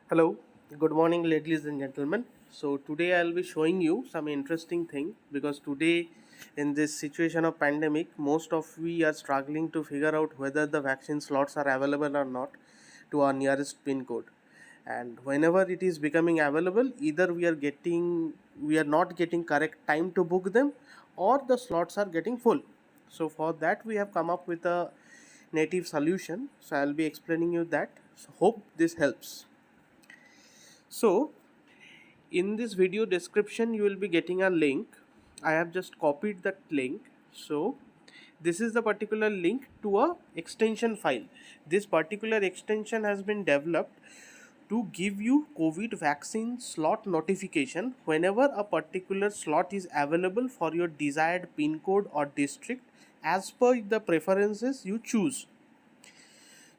Hello, good morning, ladies and gentlemen. So today I'll be showing you some interesting thing because today, in this situation of pandemic, most of we are struggling to figure out whether the vaccine slots are available or not to our nearest pin code. And whenever it is becoming available, either we are not getting correct time to book them, or the slots are getting full. So for that we have come up with a native solution. So I'll be explaining you that. So hope this helps. So in this video description you will be getting a link. I have just copied that link. So this is the particular link to a extension file. This particular extension has been developed to give you COVID vaccine slot notification whenever a particular slot is available for your desired pin code or district as per the preferences you choose.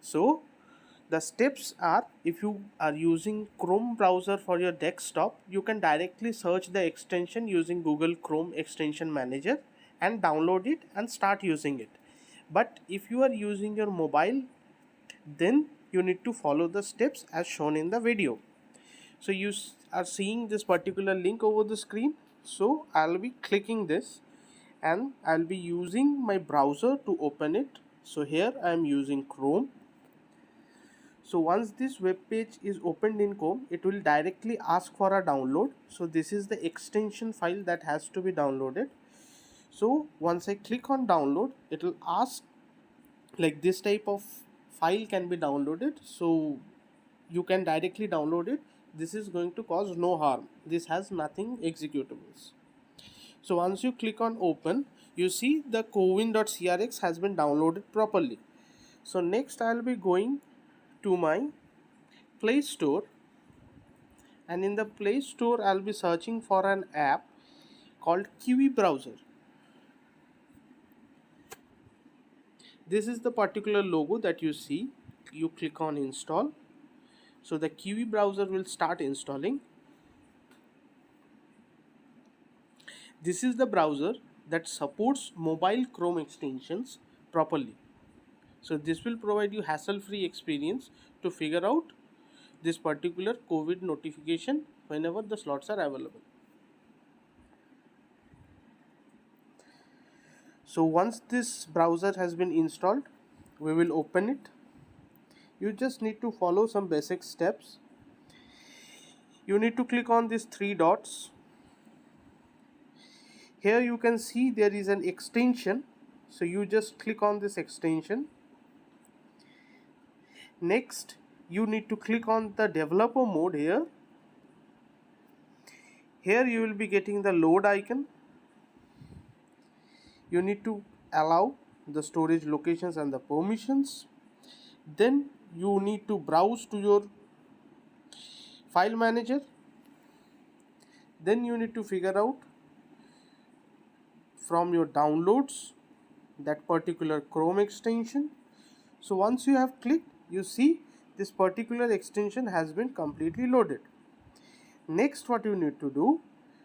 So the steps are, if you are using Chrome browser for your desktop, you can directly search the extension using Google Chrome extension manager and download it and start using it. But if you are using your mobile, then you need to follow the steps as shown in the video. So you are seeing this particular link over the screen. So I'll be clicking this and I'll be using my browser to open it. So here I am using Chrome. So once this web page is opened in Chrome, it will directly ask for a download. So this is the extension file that has to be downloaded. So once I click on download, it will ask like this type of file can be downloaded. So you can directly download it. This is going to cause no harm. This has nothing executables. So once you click on open, you see the cowin.crx has been downloaded properly. So next I'll be going to my Play Store, and in the Play Store I'll be searching for an app called Kiwi Browser. This is the particular logo that you see. You click on install. So the Kiwi Browser will start installing. This is the browser that supports mobile Chrome extensions properly. So this will provide you hassle-free experience to figure out this particular COVID notification whenever the slots are available. So once this browser has been installed, we will open it. You just need to follow some basic steps. You need to click on these three dots. Here you can see there is an extension. So you just click on this extension. Next, you need to click on the developer mode here. Here you will be getting the load icon. You need to allow the storage locations and the permissions. Then you need to browse to your file manager. Then you need to figure out from your downloads that particular Chrome extension. So once you have clicked, you see this particular extension has been completely loaded. Next, what you need to do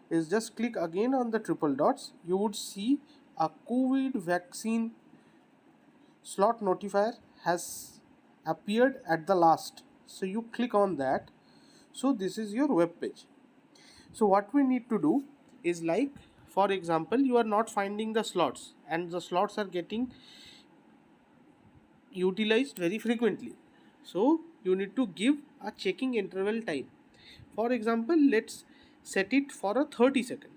is just click again on the triple dots. You would see a COVID vaccine slot notifier has appeared at the last. So you click on that. So this is your web page. So what we need to do is, like, for example, you are not finding the slots and the slots are getting utilized very frequently. So you need to give a checking interval time. For example, let's set it for a 30 second,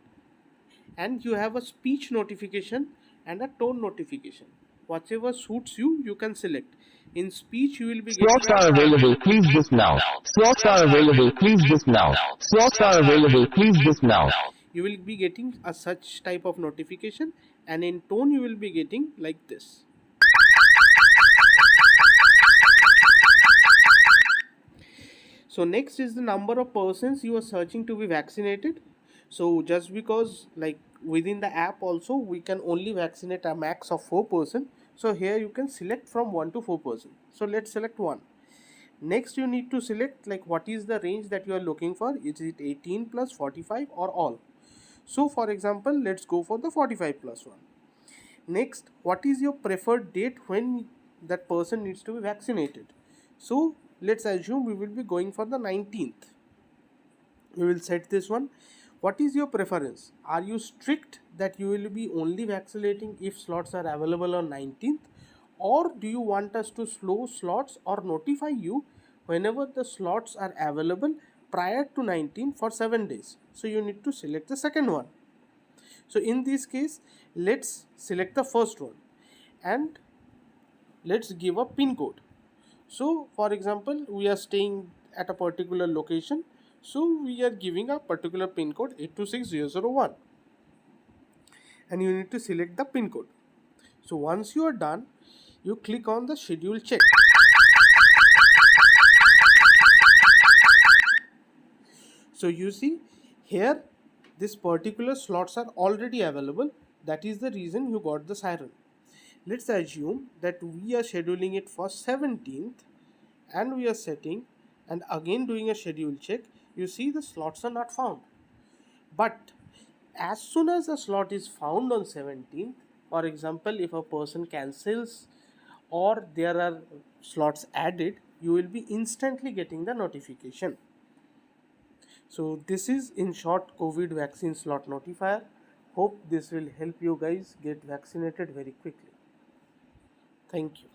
and you have a speech notification and a tone notification. Whatever suits you, you can select. In speech, you will be Slots getting are available, please book now. Slots are available, please book now. Slots are available, please book now. you will be getting a such type of notification, and in tone you will be getting like this. So next is the number of persons you are searching to be vaccinated. So just because, like, within the app also we can only vaccinate a max of 4%. So here you can select from 1 to 4%. So let's select 1. Next you need to select like what is the range that you are looking for. Is it 18 plus, 45, or all? So for example, let's go for the 45 plus one. Next, what is your preferred date when that person needs to be vaccinated? So let's assume we will be going for the 19th. We will set this one. What is your preference? Are you strict that you will be only vaccinating if slots are available on 19th, or do you want us to slow slots or notify you whenever the slots are available prior to 19 for 7 days? So you need to select the second one. So in this case, let's select the first one and let's give a pin code. So for example, we are staying at a particular location, so we are giving a particular pin code 826001, and you need to select the pin code. So once you are done, you click on the schedule check. So you see here, this particular slots are already available. That is the reason you got the siren. Let's assume that we are scheduling it for 17th and we are setting and again doing a schedule check. You see the slots are not found. But as soon as a slot is found on 17th, for example, if a person cancels or there are slots added, you will be instantly getting the notification. So this is in short COVID vaccine slot notifier. Hope this will help you guys get vaccinated very quickly. Thank you.